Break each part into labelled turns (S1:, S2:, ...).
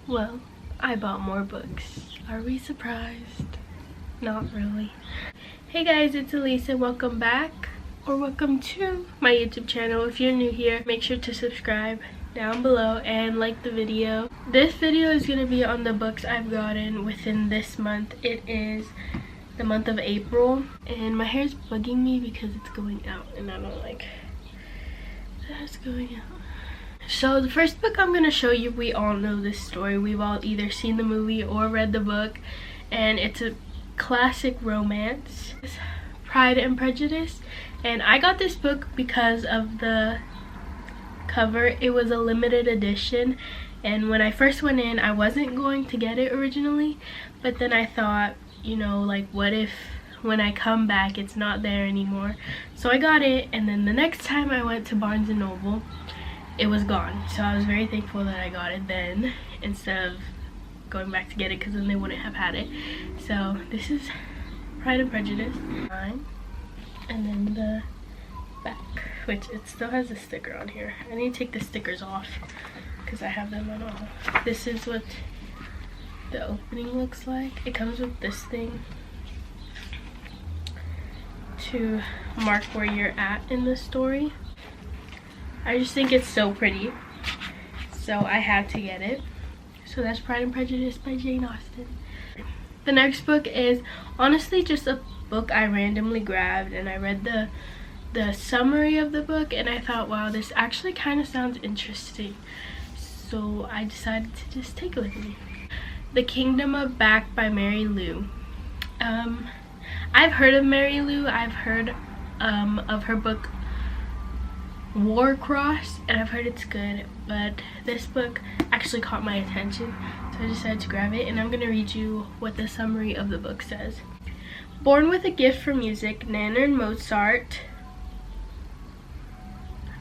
S1: Well, I bought more books. Are we surprised? Not really. Hey guys, it's Elisa. Welcome back, or welcome to my YouTube channel. If you're new here, make sure to subscribe down below and like the video. This video is going to be on the books I've gotten within this month. It is the month of April, and my hair is bugging me because it's going out and I don't like that it's going out. So the first book I'm going to show you, we all know this story. We've all either seen the movie or read the book, and it's a classic romance. It's Pride and Prejudice, and I got this book because of the cover. It was a limited edition, and when I first went in, I wasn't going to get it originally, but then I thought, you know, like, what if when I come back it's not there anymore? So I got it, and then the next time I went to Barnes & Noble, it was gone. So I was very thankful that I got it then instead of going back to get it, because then they wouldn't have had it. So this is Pride and Prejudice, and then the back, which it still has a sticker on here. I need to take the stickers off because I have them on all. This is what the opening looks like. It comes with this thing to mark where you're at in the story. I just think it's so pretty, so I had to get it. So that's Pride and Prejudice by Jane Austen. The next book is honestly just a book I randomly grabbed, and I read the summary of the book and I thought, wow, this actually kind of sounds interesting. So I decided to just take it with me. The Kingdom of Back by Mary Lou. I've heard of Mary Lou. I've heard of her book Warcross, and I've heard it's good, but this book actually caught my attention, so I decided to grab it, and I'm going to read you what the summary of the book says. Born with a gift for music, Nannerl Mozart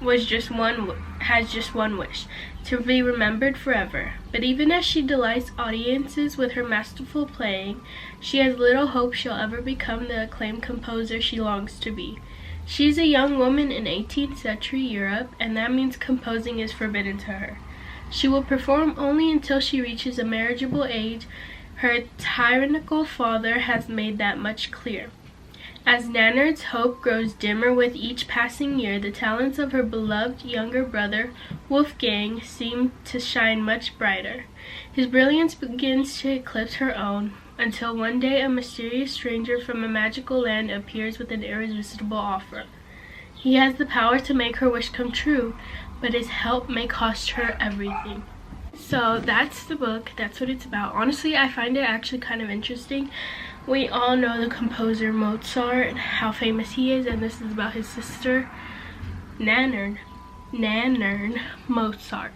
S1: has just one wish: to be remembered forever. But even as she delights audiences with her masterful playing, she has little hope she'll ever become the acclaimed composer she longs to be. She's a young woman in 18th century Europe, and that means composing is forbidden to her. She will perform only until she reaches a marriageable age. Her tyrannical father has made that much clear. As Nannerl's hope grows dimmer with each passing year, the talents of her beloved younger brother, Wolfgang, seem to shine much brighter. His brilliance begins to eclipse her own, until one day a mysterious stranger from a magical land appears with an irresistible offer. He has the power to make her wish come true, but his help may cost her everything. So that's the book. That's what it's about. Honestly, I find it actually kind of interesting. We all know the composer Mozart, how famous he is, and this is about his sister, Nannerl Mozart.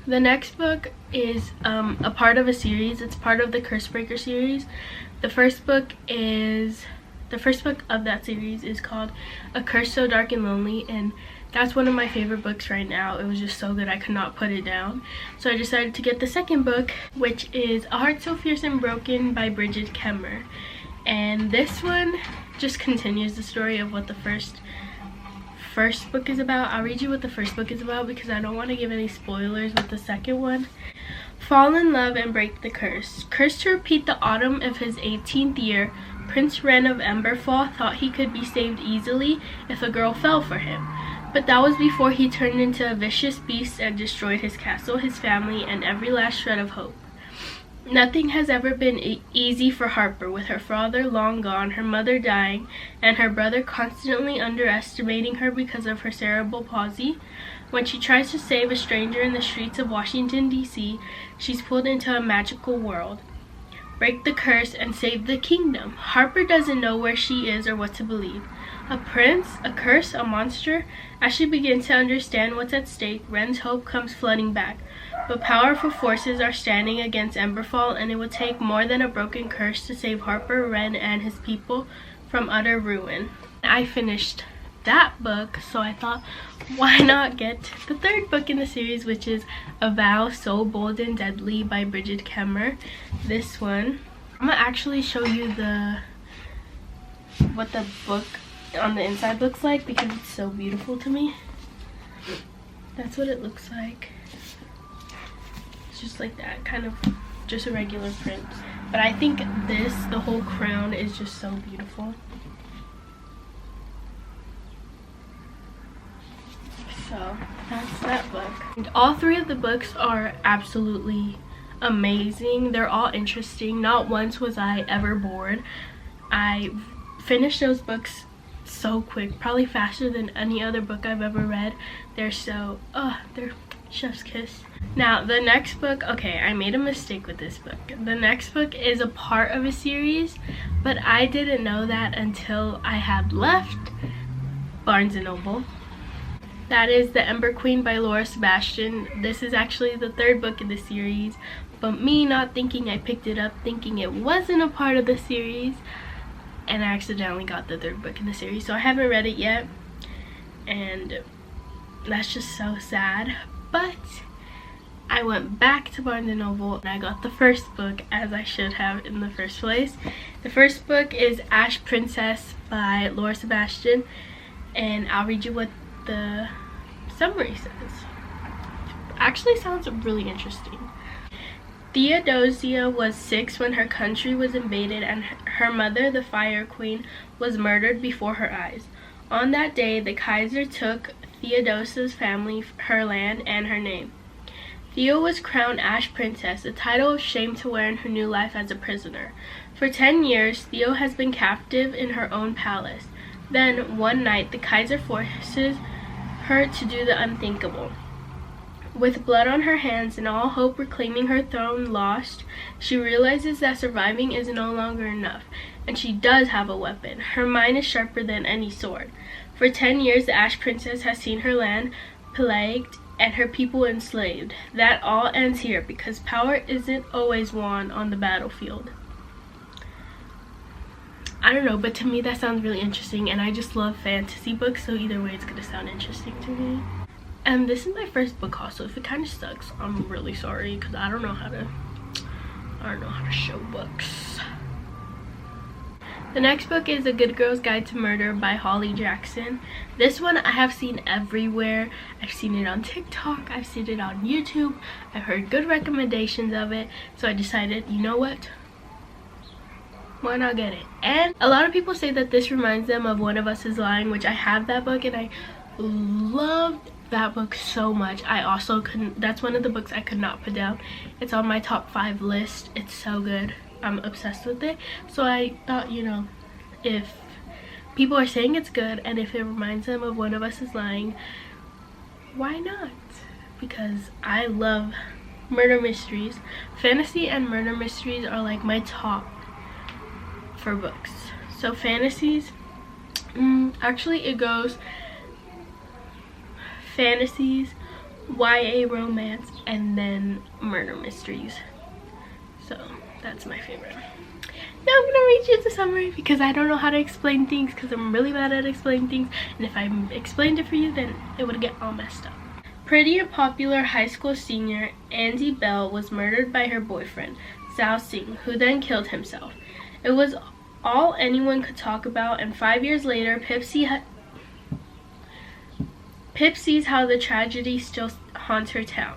S1: The next book is a part of a series. It's part of the Cursebreaker series. The first book of that series is called A Curse So Dark and Lonely, and that's one of my favorite books right now. It was just so good I could not put it down. So I decided to get the second book, which is A Heart So Fierce and Broken by Brigid Kemmerer. And this one just continues the story of what the first book is about. I'll read you what the first book is about because I don't want to give any spoilers with the second one. Fall in love and break the curse. Cursed to repeat the autumn of his 18th year, Prince Ren of Emberfall thought he could be saved easily if a girl fell for him. But that was before he turned into a vicious beast and destroyed his castle, his family, and every last shred of hope. Nothing has ever been easy for Harper, with her father long gone, her mother dying, and her brother constantly underestimating her because of her cerebral palsy. When she tries to save a stranger in the streets of Washington, D.C., she's pulled into a magical world. Break the curse and save the kingdom. Harper doesn't know where she is or what to believe. A prince? A curse? A monster? As she begins to understand what's at stake, Ren's hope comes flooding back. But powerful forces are standing against Emberfall, and it will take more than a broken curse to save Harper, Ren, and his people from utter ruin. I finished that book, so I thought, why not get the third book in the series, which is A Vow So Bold and Deadly by Brigid Kemmerer. This one, I'm gonna actually show you what the book on the inside looks like because it's so beautiful to me. That's what it looks like. It's just like that, kind of just a regular print. But I think this, the whole crown, is just so beautiful. So that's that book. And all three of the books are absolutely amazing. They're all interesting. Not once was I ever bored. I finished those books so quick, probably faster than any other book I've ever read. They're so, they're chef's kiss. Now the next book, okay, I made a mistake with this book. The next book is a part of a series, but I didn't know that until I had left Barnes & Noble. That is The Ember Queen by Laura Sebastian. This is actually the third book in the series, but me not thinking, I picked it up thinking it wasn't a part of the series, and I accidentally got the third book in the series. So I haven't read it yet, and that's just so sad. But I went back to Barnes & Noble and I got the first book, as I should have in the first place. The first book is Ash Princess by Laura Sebastian, and I'll read you what the summary says. Actually sounds really interesting. Theodosia was 6 when her country was invaded and her mother, the Fire Queen, was murdered before her eyes. On that day, the Kaiser took Theodosia's family, her land, and her name. Theo was crowned Ash Princess, a title of shame to wear in her new life as a prisoner. For 10 years, Theo has been captive in her own palace. Then, one night, the Kaiser forces her to do the unthinkable. With blood on her hands and all hope reclaiming her throne lost, she realizes that surviving is no longer enough, and she does have a weapon. Her mind is sharper than any sword. For 10 years, the Ash Princess has seen her land plagued and her people enslaved. That all ends here, because power isn't always won on the battlefield. I don't know, but to me that sounds really interesting, and I just love fantasy books, so either way it's gonna sound interesting to me. And this is my first book haul, so if it kind of sucks, I'm really sorry, because I don't know how to show books. The next book is A Good Girl's Guide to Murder by Holly Jackson. This one I have seen everywhere. I've seen it on TikTok, I've seen it on YouTube, I've heard good recommendations of it, so I decided, you know what? Why not get it? And a lot of people say that this reminds them of One of Us is Lying, which I have that book and I loved that book so much. I also couldn't, that's one of the books I could not put down. It's on my top 5 list. It's so good. I'm obsessed with it. So I thought, you know, if people are saying it's good and if it reminds them of One of Us is Lying, why not? Because I love murder mysteries. Fantasy and murder mysteries are like my top for books. So fantasies, actually it goes fantasies, YA romance, and then murder mysteries. So that's my favorite. Now I'm gonna read you the summary because I don't know how to explain things, because I'm really bad at explaining things, and if I explained it for you then it would get all messed up. Pretty and popular high school senior Andy Bell was murdered by her boyfriend Zhao Singh, who then killed himself. It was all anyone could talk about, and 5 years later Pip sees how the tragedy still haunts her town.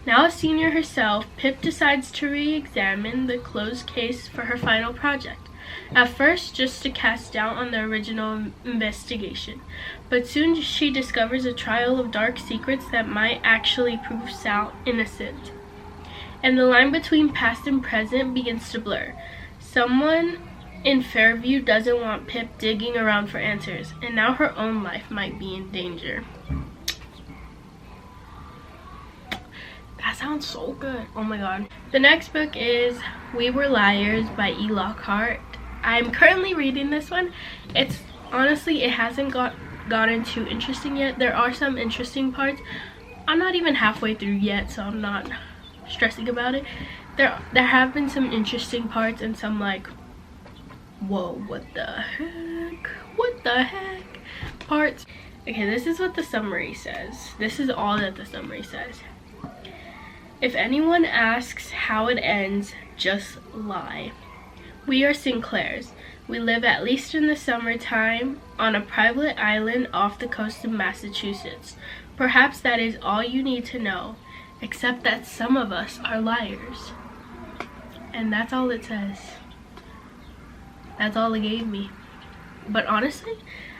S1: Now a senior herself, Pip decides to re-examine the closed case for her final project. At first, just to cast doubt on the original investigation. But soon she discovers a trail of dark secrets that might actually prove Sal innocent. And the line between past and present begins to blur. Someone in Fairview doesn't want Pip digging around for answers, and now her own life might be in danger. That sounds so good. Oh my god. The next book is We Were Liars by E. Lockhart. I'm currently reading this one. It's honestly, it hasn't gotten too interesting yet. There are some interesting parts. I'm not even halfway through yet, so I'm not stressing about it. There have been some interesting parts and some like, whoa, what the heck parts. Okay, this is what the summary says. This is all that the summary says. If anyone asks how it ends, just lie. We are Sinclairs. We live, at least in the summertime, on a private island off the coast of Massachusetts. Perhaps that is all you need to know. except that some of us are liars. And that's all it says. That's all it gave me. But honestly,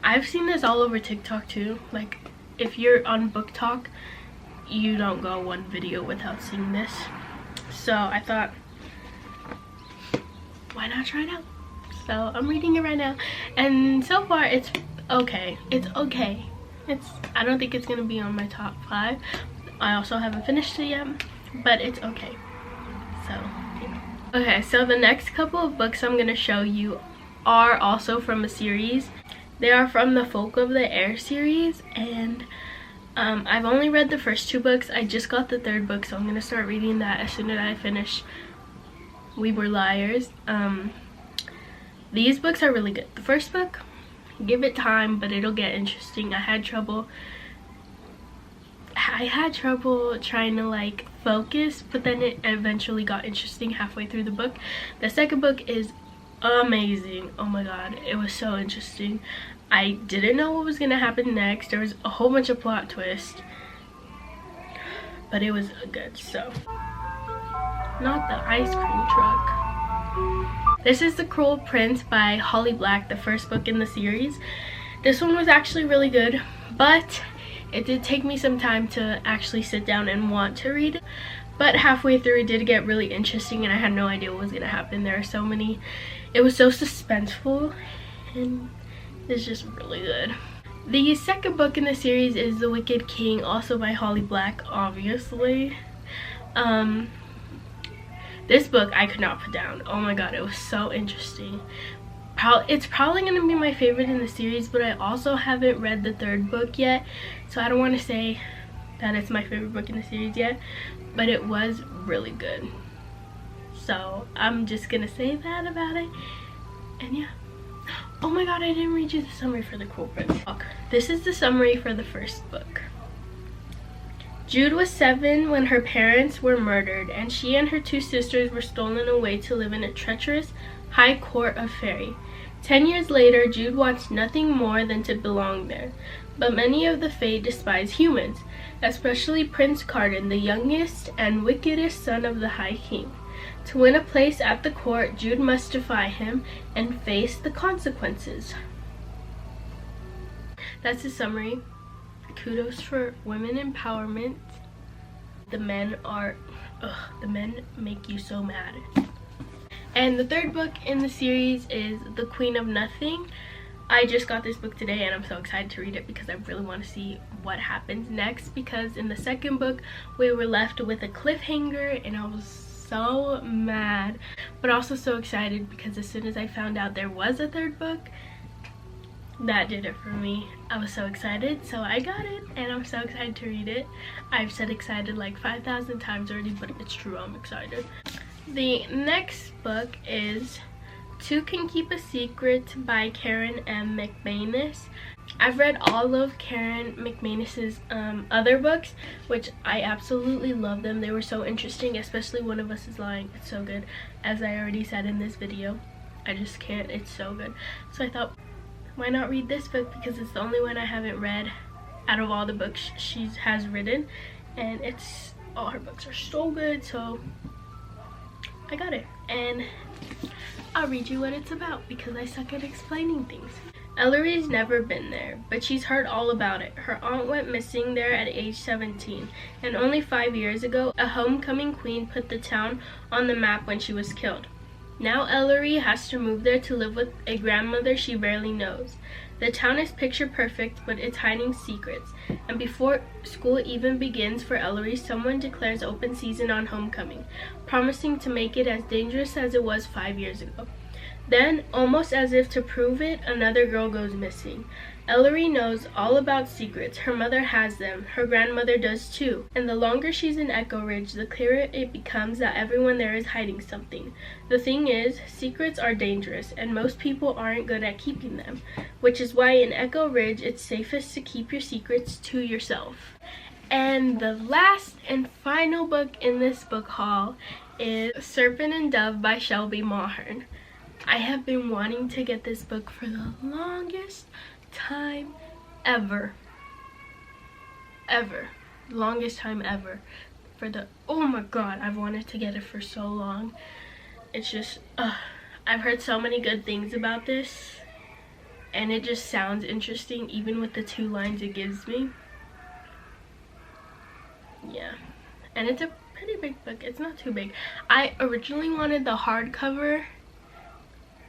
S1: I've seen this all over TikTok too. Like, if you're on Book Talk, you don't go one video without seeing this. So I thought, why not try it out? So I'm reading it right now, and so far it's okay. It's okay. I don't think it's gonna be on my top 5. I also haven't finished it yet, but it's okay. So yeah. Okay, so the next couple of books I'm gonna show you are also from a series. They are from the Folk of the Air series, and I've only read the first 2 books. I just got the 3rd book, so I'm gonna start reading that as soon as I finish We Were Liars. These books are really good. The first book, give it time, but it'll get interesting. I had trouble trying to like focus, but then it eventually got interesting halfway through the book. The second book is amazing. Oh my god, it was so interesting. I didn't know what was gonna happen next. There was a whole bunch of plot twists, but it was good. So, not the ice cream truck. This is The Cruel Prince by Holly Black, the first book in the series. This one was actually really good, but it did take me some time to actually sit down and want to read it. But halfway through it did get really interesting, and I had no idea what was gonna happen. There are so many, it was so suspenseful, and it's just really good. The second book in the series is The Wicked King, also by Holly Black, obviously. This book I could not put down. Oh my god, it was so interesting. It's probably going to be my favorite in the series, but I also haven't read the 3rd book yet, so I don't want to say that it's my favorite book in the series yet, but it was really good. So I'm just going to say that about it, and yeah. Oh my god, I didn't read you the summary for The Cruel Prince. Okay. This is the summary for the first book. Jude was 7 when her parents were murdered, and she and her 2 sisters were stolen away to live in a treacherous high court of fairy. 10 years later, Jude wants nothing more than to belong there, but many of the Fae despise humans, especially Prince Cardan, the youngest and wickedest son of the High King. To win a place at the court, Jude must defy him and face the consequences. That's the summary. Kudos for women empowerment. The men make you so mad. And the 3rd book in the series is The Queen of Nothing. I just got this book today, and I'm so excited to read it because I really want to see what happens next, because in the 2nd book we were left with a cliffhanger, and I was so mad, but also so excited because as soon as I found out there was a 3rd book, that did it for me. I was so excited, so I got it, and I'm so excited to read it. I've said excited like 5,000 times already, but it's true, I'm excited. The next book is Two Can Keep a Secret by Karen M. McManus. I've read all of Karen McManus's other books, which I absolutely love them. They were so interesting, especially One of Us is Lying. It's so good. As I already said in this video, I just can't. It's so good. So I thought, why not read this book, because it's the only one I haven't read out of all the books she has written, and all her books are so good, so I got it. And I'll read you what it's about because I suck at explaining things. Ellery's never been there, but she's heard all about it. Her aunt went missing there at age 17, and only 5 years ago, a homecoming queen put the town on the map when she was killed. Now Ellery has to move there to live with a grandmother she barely knows. The town is picture perfect, but it's hiding secrets. And before school even begins for Ellery, someone declares open season on homecoming, promising to make it as dangerous as it was 5 years ago. Then, almost as if to prove it, another girl goes missing. Ellery knows all about secrets. Her mother has them. Her grandmother does too. And the longer she's in Echo Ridge, the clearer it becomes that everyone there is hiding something. The thing is, secrets are dangerous, and most people aren't good at keeping them, which is why in Echo Ridge it's safest to keep your secrets to yourself. And the last and final book in this book haul is Serpent and Dove by Shelby Mahern. I have been wanting to get this book for the longest time ever. Longest time ever. for the, oh my god, I've wanted to get it for so long. It's just, I've heard so many good things about this, and it just sounds interesting even with the 2 lines it gives me. Yeah, and it's a pretty big book. It's not too big. I originally wanted the hardcover,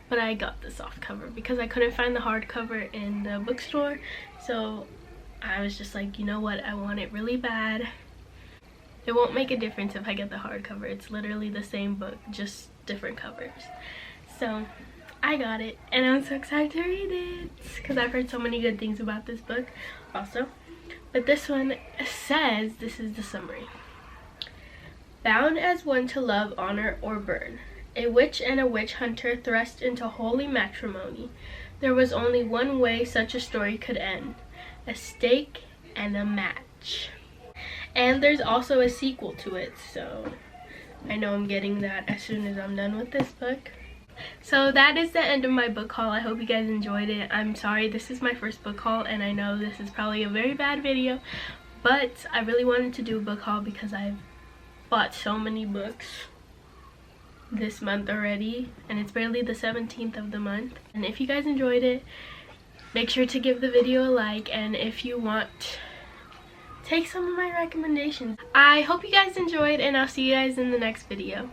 S1: but I got the soft cover because I couldn't find the hardcover in the bookstore. So I was just like, you know what, I want it really bad. It won't make a difference if I get the hardcover. It's literally the same book, just different covers. So I got it, and I'm so excited to read it because I've heard so many good things about this book also. But this one says, this is the summary. Bound as one to love, honor, or burn, a witch and a witch hunter thrust into holy matrimony. There was only one way such a story could end: a stake and a match. And there's also a sequel to it, so I know I'm getting that as soon as I'm done with this book. So that is the end of my book haul. I hope you guys enjoyed it. I'm sorry, this is my first book haul, and I know this is probably a very bad video, but I really wanted to do a book haul because I've bought so many books this month already, and it's barely the 17th of the month. And if you guys enjoyed it, make sure to give the video a like, and if you want, take some of my recommendations. I hope you guys enjoyed, and I'll see you guys in the next video.